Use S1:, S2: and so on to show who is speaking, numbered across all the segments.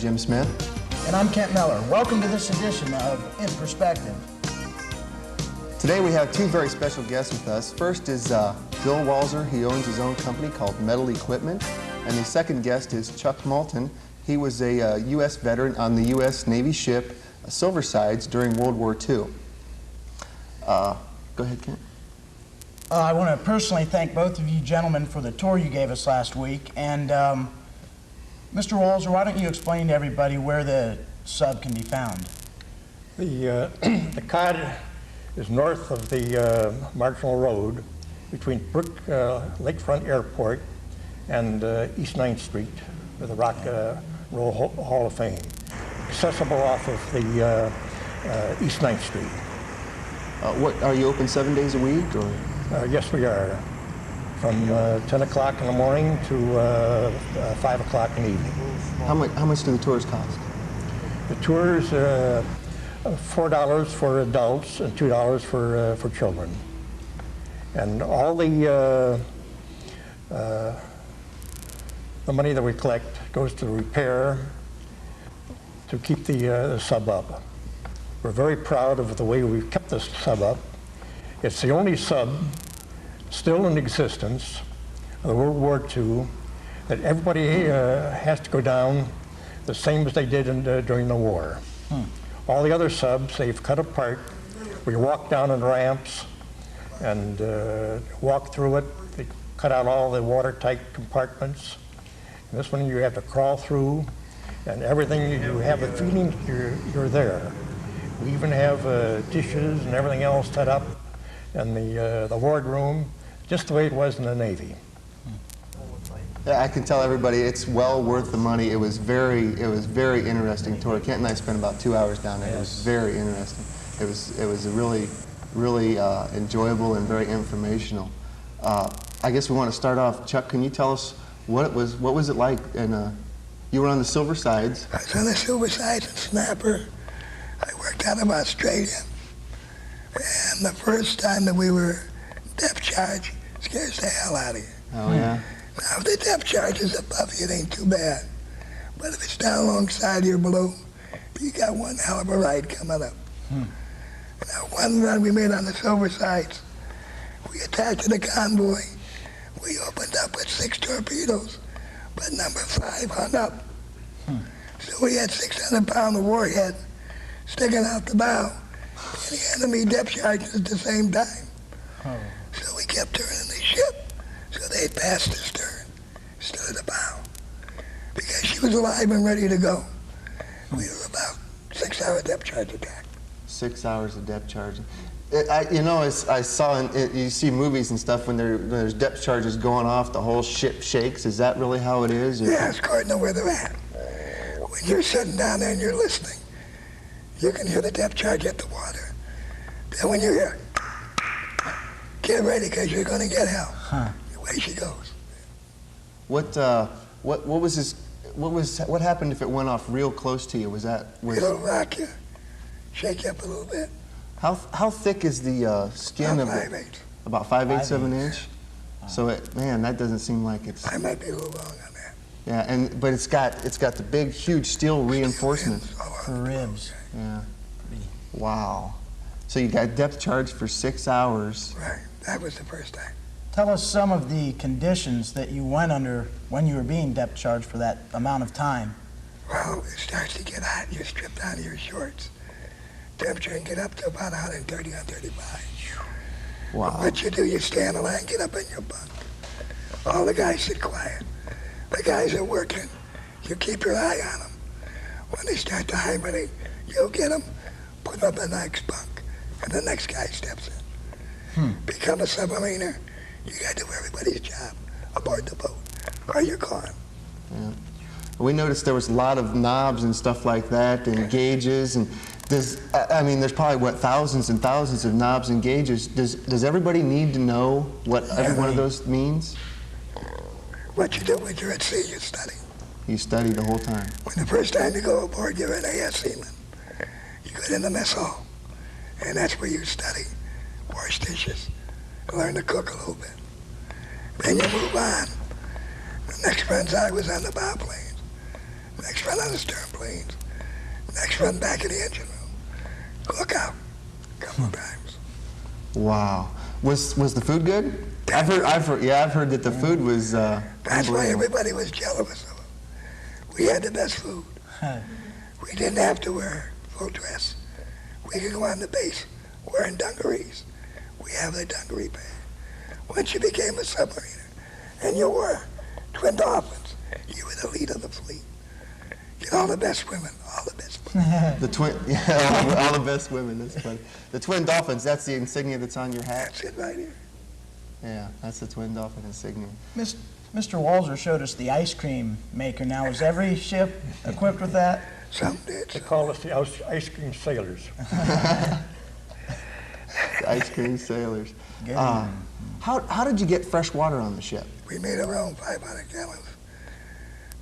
S1: Jim Smith.
S2: And I'm Kent Miller. Welcome to this edition of In Perspective.
S1: Today we have two very special guests with us. First is Bill Walzer. He owns his own company called Metal Equipment. And the second guest is Chuck Moulton. He was a U.S. veteran on the U.S. Navy ship Silversides during World War II. Go ahead, Kent.
S2: I want to personally thank both of you gentlemen for the tour you gave us last week. And Mr. Walzer, why don't you explain to everybody where the sub can be found?
S3: The Cod is north of the Marginal Road between Lakefront Airport and East 9th Street with the Rock Roll Hall of Fame. Accessible off of the East 9th Street.
S1: What, are you open 7 days a week, or?
S3: Yes, we are. From 10 o'clock in the morning to 5 o'clock in the evening.
S1: How much do the tours cost?
S3: The tours, $4 for adults and $2 for children. And all the money that we collect goes to repair, to keep the sub up. We're very proud of the way we've kept this sub up. It's the only sub still in existence of World War II that everybody has to go down the same as they did during the war. All the other subs, they've cut apart. We walk down in ramps and walk through it. They cut out all the watertight compartments. And this one you have to crawl through, and everything, you have a feeling you're there. We even have dishes and everything else set up in the wardroom, just the way it was in the Navy.
S1: Yeah, I can tell everybody it's well worth the money. It was very interesting tour. Kent and I spent about 2 hours down there. Yes. It was very interesting. It was a really enjoyable and very informational. I guess we want to start off. Chuck, can you tell us what was it like? And you were on the Silversides.
S4: I was on the Silversides and Snapper. I worked out of Australia. And the first time that we were depth charge scares the hell out of you.
S1: Oh, yeah?
S4: Now, if the depth charge is above you, it ain't too bad. But if it's down alongside you or below, you got one hell of a ride coming up. Now, one run we made on the Silversides, we attacked the convoy. We opened up with 6 torpedoes, but number 5 hung up. So we had 600-pound warhead sticking out the bow, and the enemy depth charges at the same time. So we kept turning the ship so they passed the stern instead of the bow, because she was alive and ready to go. We were about 6-hour depth charge attack.
S1: 6 hours of depth charging. I saw you see movies and stuff when there's depth charges going off, the whole ship shakes. Is that really how it is?
S4: Yeah, it's according to where they're at. When you're sitting down there and you're listening, you can hear the depth charge hit the water. Then when you hear, get ready, because you're going to get hell. Away she goes.
S1: What happened if it went off real close to you?
S4: It'll rock you, shake you up a little bit.
S1: How thick is the skin of it?
S4: 5/8.
S1: About 5/8 of an inch. So man, that doesn't seem like it's.
S4: I might be a little wrong on that.
S1: Yeah, but it's got the big, huge steel reinforcements
S2: for ribs.
S1: Yeah. Wow. So you got depth charge for 6 hours.
S4: Right. That was the first time.
S2: Tell us some of the conditions that you went under when you were being depth charged for that amount of time.
S4: Well, it starts to get hot. You're stripped out of your shorts. Temperature can get up to about 130, 135.
S1: Wow.
S4: What you do, you stay on the line, get up in your bunk. All the guys sit quiet. The guys are working. You keep your eye on them. When they start to hibernate, you'll get them, put them up in the next bunk, and the next guy steps in. Become a submariner. You got to do everybody's job aboard the boat, or you're gone.
S1: Yeah. We noticed there was a lot of knobs and stuff like that, and gauges, and there's probably thousands and thousands of knobs and gauges. Does everybody need to know what every one of those means?
S4: What you do when you're at sea, you study.
S1: You study the whole time.
S4: When the first time you go aboard, you're an AS seaman. You go in the mess hall, and that's where you study, wash dishes, learn to cook a little bit. Then you move on. The next friends I was on the bow planes. next run on the stern planes, next run back in the engine room. Look out, a couple of times.
S1: Wow. Was the food good? I've heard that the food was
S4: That's why everybody was jealous of them. We had the best food. We didn't have to wear full dress. We could go on the base wearing dungarees. We have the dungaree band. Once you became a submariner, and you were twin dolphins, you were the lead of the fleet. Get all the best women, all the best women.
S1: The twin, yeah, all the best women. That's funny. The twin dolphins. That's the insignia that's on your hat.
S4: That's it right here.
S1: Yeah, that's the twin dolphin insignia.
S2: Mr. Walzer showed us the ice cream maker. Now, is every ship equipped with that?
S4: Some did.
S3: They call us the ice cream sailors.
S1: The ice cream sailors.
S2: Good.
S1: How did you get fresh water on the ship?
S4: We made our own 500 gallons,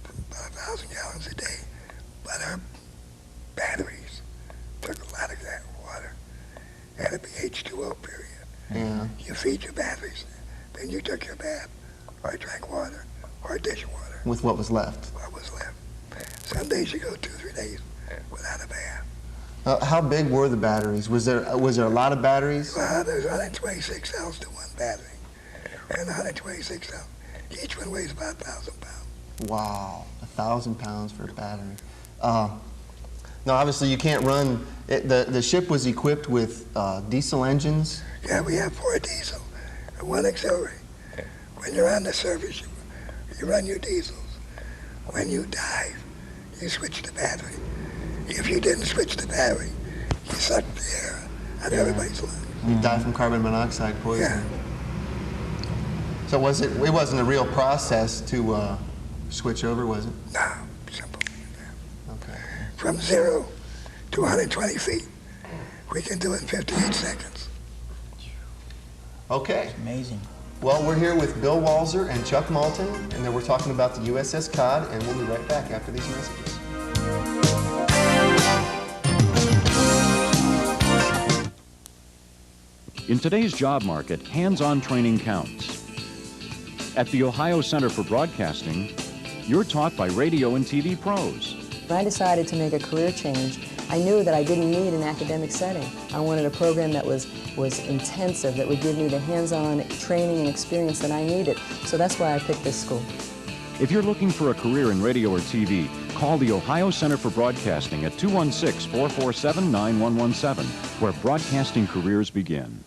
S4: about 1,000 gallons a day. But our batteries took a lot of that water. Had to be H2O, period.
S1: Yeah.
S4: You feed your batteries, then you took your bath, or drank water, or dishwater.
S1: With what was left.
S4: What was left. Some days you go 2-3 days without a bath.
S1: How big were the batteries? Was there a lot of batteries?
S4: Well, there's 126 cells to one battery, and 126 cells. Each one weighs about 1,000 pounds.
S1: Wow, 1,000 pounds for a battery. Now, obviously, you can't run. The ship was equipped with diesel engines.
S4: Yeah, we have 4 diesel and 1 auxiliary. When you're on the surface, you run your diesels. When you dive, you switch the battery. If you didn't switch the battery, you suck the air out of everybody's lungs.
S1: You die from carbon monoxide poisoning.
S4: Yeah.
S1: So it wasn't a real process to switch over, was it?
S4: No, simple.
S1: Okay.
S4: From 0 to 120 feet, we can do it in 58 seconds.
S1: Okay.
S2: Amazing.
S1: Well, we're here with Bill Walzer and Chuck Malton, and then we're talking about the USS Cod, and we'll be right back after these messages.
S5: In today's job market, hands-on training counts. At the Ohio Center for Broadcasting, you're taught by radio and TV pros.
S6: When I decided to make a career change, I knew that I didn't need an academic setting. I wanted a program that was intensive, that would give me the hands-on training and experience that I needed. So that's why I picked this school.
S5: If you're looking for a career in radio or TV, call the Ohio Center for Broadcasting at 216-447-9117, where broadcasting careers begin.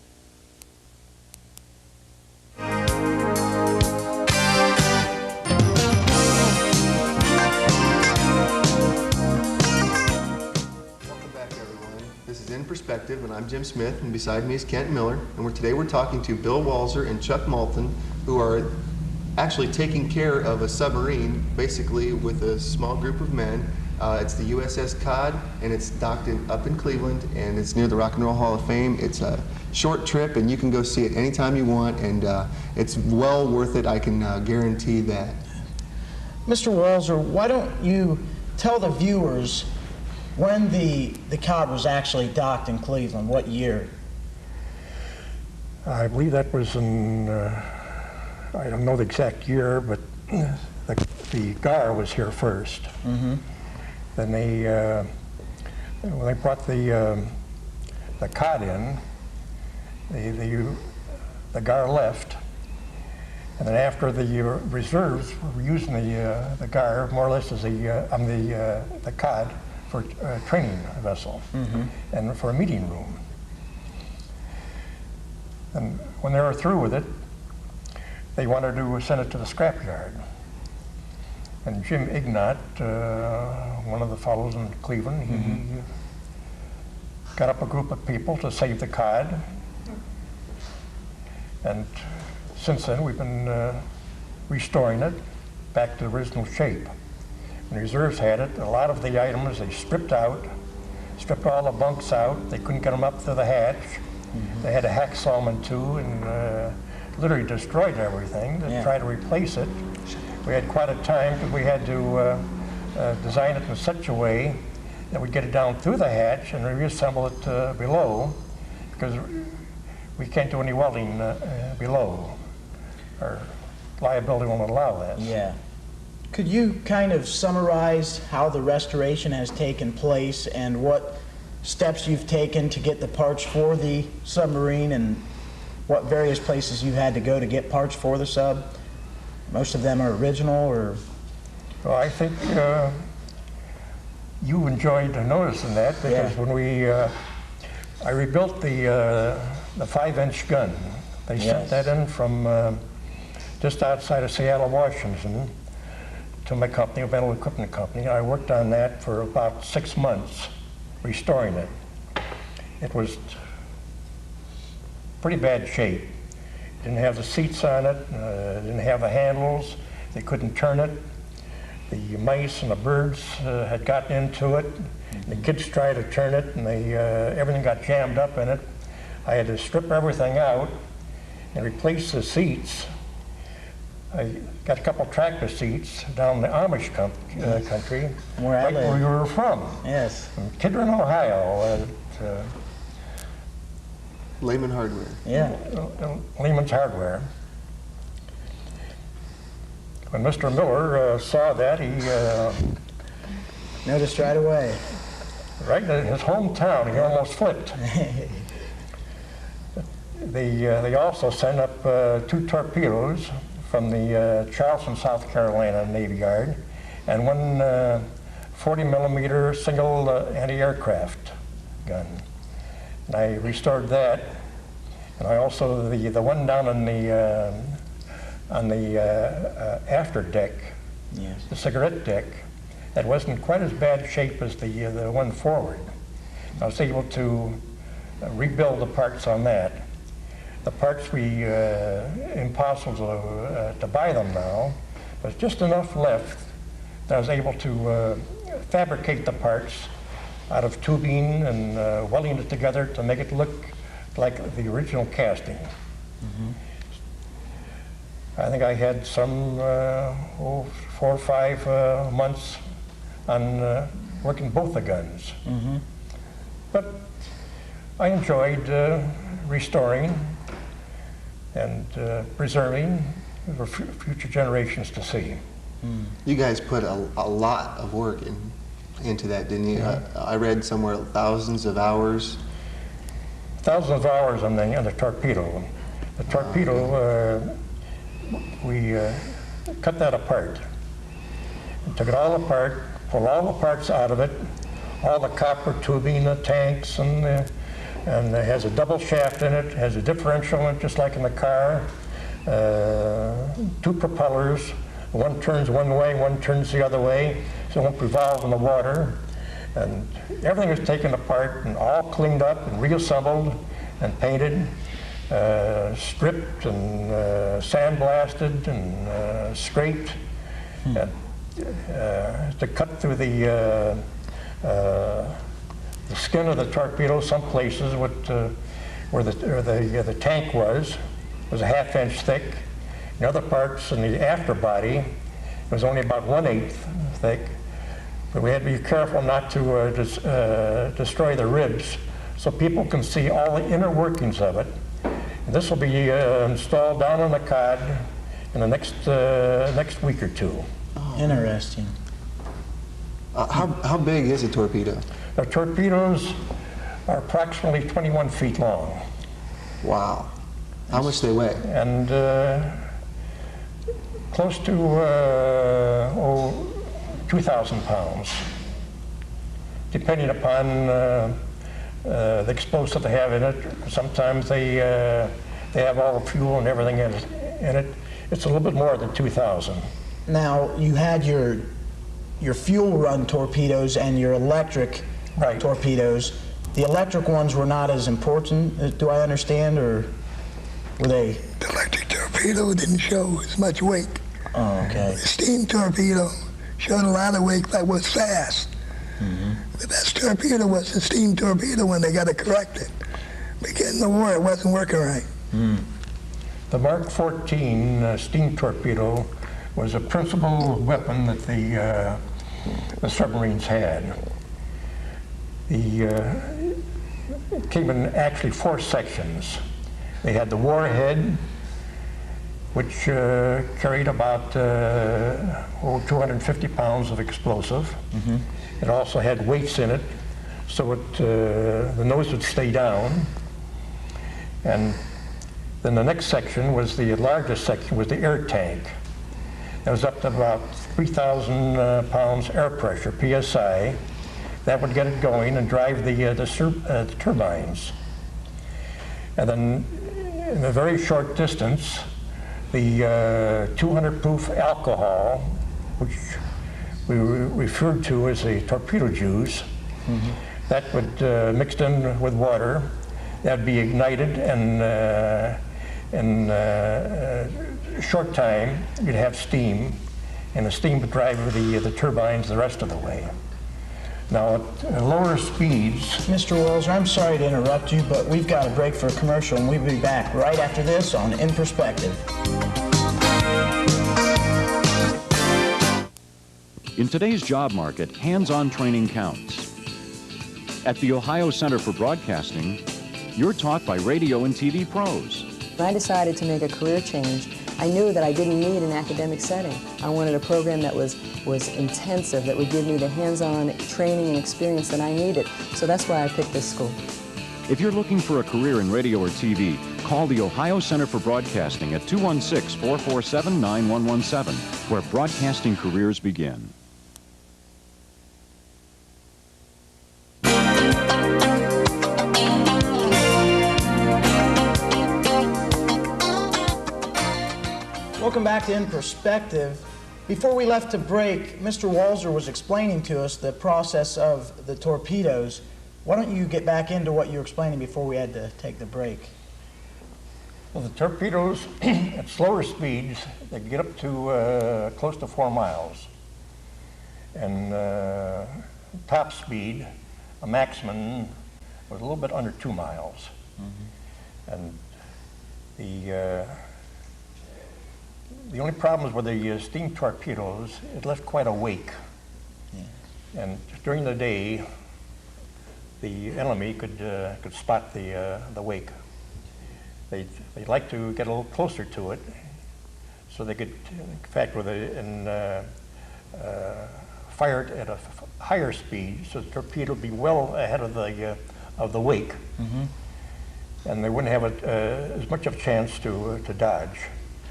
S1: Perspective, and I'm Jim Smith, and beside me is Kent Miller, and today we're talking to Bill Walzer and Chuck Malton, who are actually taking care of a submarine, basically with a small group of men. It's the USS Cod, and it's docked up in Cleveland, and it's near the Rock and Roll Hall of Fame. It's a short trip, and you can go see it anytime you want, and it's well worth it. I can guarantee that.
S2: Mr. Walzer, why don't you tell the viewers when the Cod was actually docked in Cleveland, what year?
S3: I believe that was in, I don't know the exact year, but the GAR was here first.
S2: Mm-hmm.
S3: Then when they brought the Cod in, the GAR left. And then after the reserves were using the GAR more or less as the Cod for a training vessel, mm-hmm. and for a meeting room. And when they were through with it, they wanted to send it to the scrapyard. And Jim Ignat, one of the fellows in Cleveland, mm-hmm. he got up a group of people to save the Cod. And since then, we've been restoring it back to the original shape. When the reserves had it, a lot of the items they stripped all the bunks out. They couldn't get them up to the hatch. Mm-hmm. They had to hacksaw them in two and literally destroyed everything to try to replace it. We had quite a time because we had to design it in such a way that we'd get it down through the hatch and reassemble it below, because we can't do any welding below. Our liability won't allow that.
S2: Yeah. Could you kind of summarize how the restoration has taken place and what steps you've taken to get the parts for the submarine and what various places you've had to go to get parts for the sub? Most of them are original, or?
S3: Well, I think you enjoyed noticing that because when I rebuilt the 5-inch gun. They sent that in from just outside of Seattle, Washington, to my company, a Metal Equipment Company. I worked on that for about 6 months, restoring it. It was pretty bad shape. Didn't have the seats on it, didn't have the handles, they couldn't turn it. The mice and the birds had gotten into it. The kids tried to turn it and everything got jammed up in it. I had to strip everything out and replace the seats. I got a couple tractor seats down in the Amish country, right where you were from.
S2: Yes.
S3: From Kidron, Ohio.
S1: Lehman Hardware.
S2: Yeah.
S3: Lehman's Hardware. When Mr. Miller saw that, he
S2: noticed right away.
S3: Right in his hometown, he almost flipped. They also sent up 2 torpedoes from the Charleston, South Carolina Navy Yard, and one 40mm single anti-aircraft gun. And I restored that, and I also the one down on the after deck, the cigarette deck, that wasn't quite as bad shape as the one forward. I was able to rebuild the parts on that. The parts impossible to buy them now, but just enough left that I was able to fabricate the parts out of tubing and welding it together to make it look like the original casting. I think I had some 4 or 5 months on working both the guns. But I enjoyed restoring and preserving for future generations to see.
S1: You guys put a lot of work into that, didn't you? I read somewhere thousands of hours.
S3: Thousands of hours on the torpedo. The torpedo, we cut that apart. And took it all apart, pulled all the parts out of it, all the copper tubing, the tanks, and it has a double shaft in it, has a differential in it, just like in the car, 2 propellers. One turns one way, one turns the other way, so it won't revolve in the water. And everything was taken apart and all cleaned up and reassembled and painted, stripped and sandblasted and scraped to cut through the skin of the torpedo. Some places where the tank was a 1/2 inch thick. In other parts in the afterbody, it was only about 1/8 thick. But we had to be careful not to destroy the ribs, so people can see all the inner workings of it. And this will be installed down on the Cod in the next week or 2.
S2: Interesting.
S1: How big is a torpedo?
S3: The torpedoes are approximately 21 feet long.
S1: Wow. How much they weigh?
S3: And close to 2,000 pounds, depending upon the explosive they have in it. Sometimes they have all the fuel and everything in it. It's a little bit more than 2,000.
S2: Now, you had your fuel run torpedoes and your electric torpedoes. The electric ones were not as important, do I understand, or were they?
S4: The electric torpedo didn't show as much weight.
S2: Oh, okay.
S4: The steam torpedo showed a lot of weight, but was fast. The best torpedo was the steam torpedo when they got it corrected. Beginning the war, it wasn't working right.
S3: The Mark 14 steam torpedo was a principal weapon that the submarines had. It came in actually 4 sections. They had the warhead, which carried about 250 pounds of explosive. It also had weights in it, so the nose would stay down. And then the next section was the largest section, was the air tank. That was up to about 3,000 pounds air pressure, PSI. That would get it going and drive the turbines. And then in a very short distance, the 200 proof alcohol, which we referred to as a torpedo juice, that would mixed in with water. That would be ignited, and in a short time you'd have steam, and the steam would drive the turbines the rest of the way. Now at lower speeds...
S2: Mr. Walzer, I'm sorry to interrupt you, but we've got a break for a commercial, and we'll be back right after this on In Perspective.
S5: In today's job market, hands-on training counts. At the Ohio Center for Broadcasting, you're taught by radio and TV pros.
S6: When I decided to make a career change, I knew that I didn't need an academic setting. I wanted a program that was intensive, that would give me the hands-on training and experience that I needed. So that's why I picked this school.
S5: If you're looking for a career in radio or TV, call the Ohio Center for Broadcasting at 216-447-9117, where broadcasting careers begin.
S2: Welcome back to In Perspective. Before we left to break, Mr. Walzer was explaining to us the process of the torpedoes. Why don't you get back into what you were explaining before we had to take the break?
S3: Well, the torpedoes at slower speeds, they get up to close to 4 miles. And top speed, a maximum, was a little bit under 2 miles. And the only problems with the steam torpedoes, it left quite a wake. And during the day, the enemy could spot the wake. They'd like to get a little closer to it, so they could, in fact, fire it at a higher speed, so the torpedo would be well ahead of the wake, and they wouldn't have as much of a chance to dodge.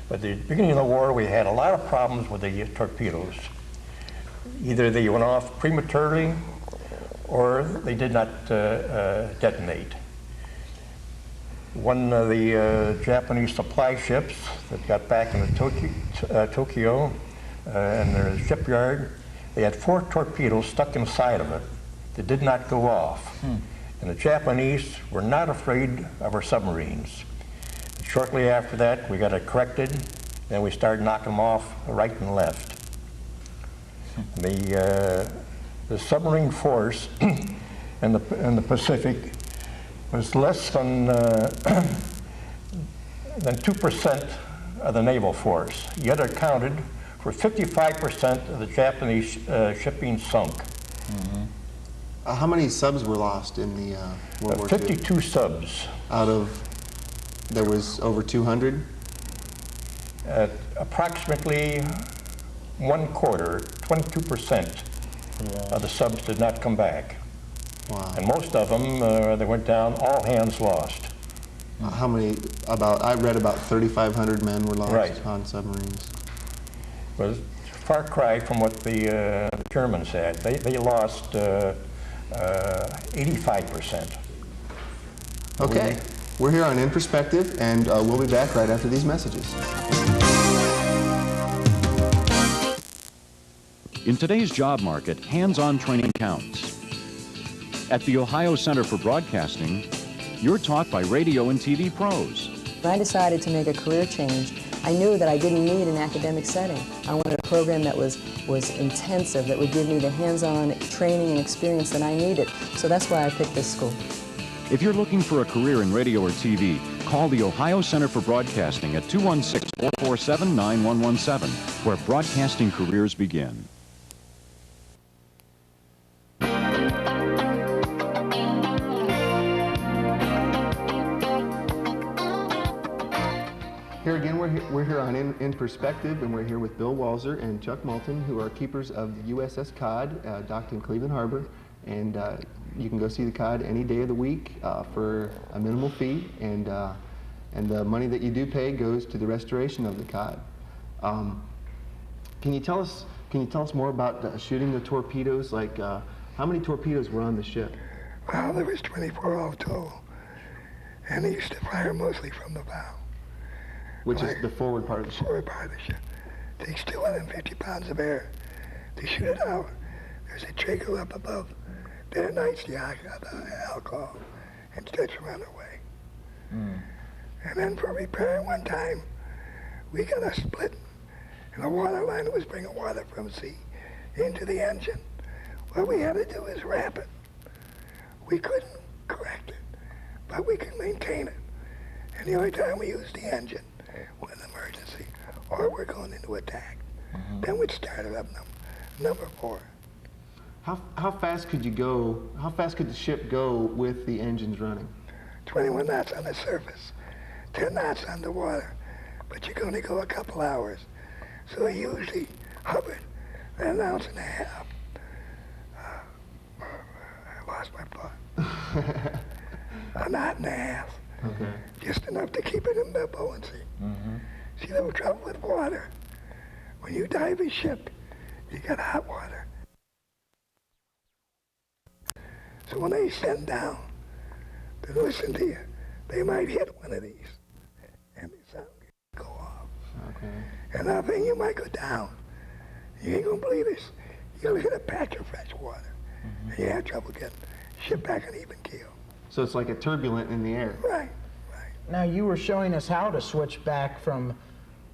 S3: But at the beginning of the war, we had a lot of problems with the torpedoes. Either they went off prematurely, or they did not detonate. One of the Japanese supply ships that got back into Tokyo and their shipyard, they had 4 torpedoes stuck inside of it that did not go off. And the Japanese were not afraid of our submarines. Shortly after that, we got it corrected, and we started knocking them off right and left. The submarine force in the Pacific was less than 2% of the naval force, yet it accounted for 55% of the Japanese shipping sunk.
S1: How many subs were lost in the World War II?
S3: 52 subs.
S1: Out of, there was over 200?
S3: Approximately 1/4, 22% of the subs did not come back.
S1: Wow.
S3: And most of them, they went down, all hands lost.
S1: How many, I read about 3,500 men were lost on submarines.
S3: It was a far cry from what the Germans had. They lost 85%.
S1: Okay, we're here on In Perspective, and we'll be back right after these messages.
S5: In today's job market, hands-on training counts. At the Ohio Center for Broadcasting, you're taught by radio and TV pros.
S6: When I decided to make a career change, I knew that I didn't need an academic setting. I wanted a program that was intensive, that would give me the hands-on training and experience that I needed. So that's why I picked this school.
S5: If you're looking for a career in radio or TV, call the Ohio Center for Broadcasting at 216-447-9117, where broadcasting careers begin.
S1: Here again, we're here on in Perspective, and we're here with Bill Walzer and Chuck Moulton, who are keepers of the USS Cod, docked in Cleveland Harbor. And you can go see the Cod any day of the week for a minimal fee, and the money that you do pay goes to the restoration of the Cod. Can you tell us more about shooting the torpedoes? Like, how many torpedoes were on the ship?
S4: Well, there was 24 all told, and they used to fire mostly from the bow.
S1: Which is the forward part of the ship.
S4: Forward part of the ship. Takes 250 pounds of air to shoot it out. There's a trigger up above that ignites the alcohol and starts to run away. And then for repairing one time, we got a split, and the water line was bringing water from sea into the engine. What we had to do is wrap it. We couldn't correct it, but we could maintain it. And the only time we used the engine was an emergency, or we're going into attack. Then we'd start it up number 4.
S1: How fast could you go? How fast could the ship go with the engines running?
S4: 21 knots on the surface, 10 knots underwater, but you can only go a couple hours. So we usually hovered an ounce and a half. I lost my thought. A knot and a half.
S1: Okay.
S4: Just enough to keep it in the buoyancy. See, the trouble with water, when you dive a ship, you got hot water. So when they send down to listen to you, they might hit one of these, and the sound can go off.
S1: Okay.
S4: And I think you might go down. You ain't gonna believe this. You'll hit a patch of fresh water, and you have trouble getting ship back on even keel.
S1: So it's like a turbulent in the air.
S4: Right.
S2: Now, you were showing us how to switch back from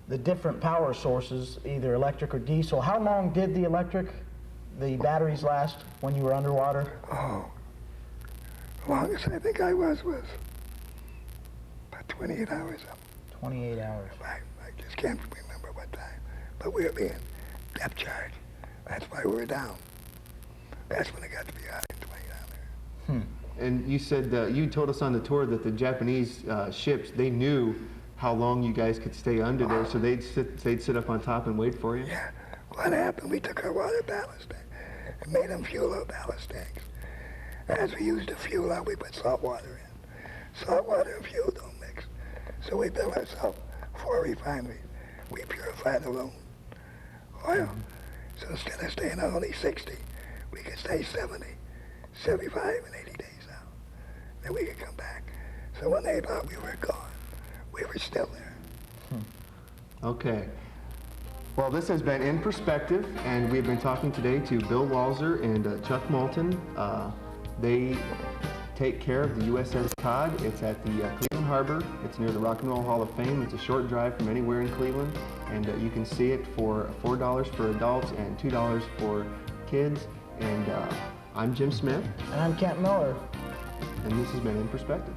S2: the different power sources, either electric or diesel. How long did the batteries last when you were underwater?
S4: Oh, the longest I think I was about 28 hours up.
S2: 28 hours.
S4: I just can't remember what time. But we were being depth charged. That's why we were down. That's when it got to be 120 down there.
S1: And you said you told us on the tour that the Japanese ships, they knew how long you guys could stay under there, so they'd sit up on top and wait for you.
S4: Yeah. What happened? We took our water ballast tank and made them fuel our ballast tanks. As we used the fuel out, we put salt water in. Salt water and fuel don't mix. So we built ourselves 4 refineries. We purified our own oil. So instead of staying at only 60, we could stay 70, 75, and 80 days out. Then we could come back. So when they thought we were gone, we were still there.
S1: Okay. Well, this has been In Perspective, and we've been talking today to Bill Walzer and Chuck Moulton. They take care of the USS Cod. It's at the Cleveland Harbor. It's near the Rock and Roll Hall of Fame. It's a short drive from anywhere in Cleveland, and you can see it for $4 for adults and $2 for kids. And I'm Jim Smith.
S2: And I'm Kent Miller.
S1: And this has been In Perspective.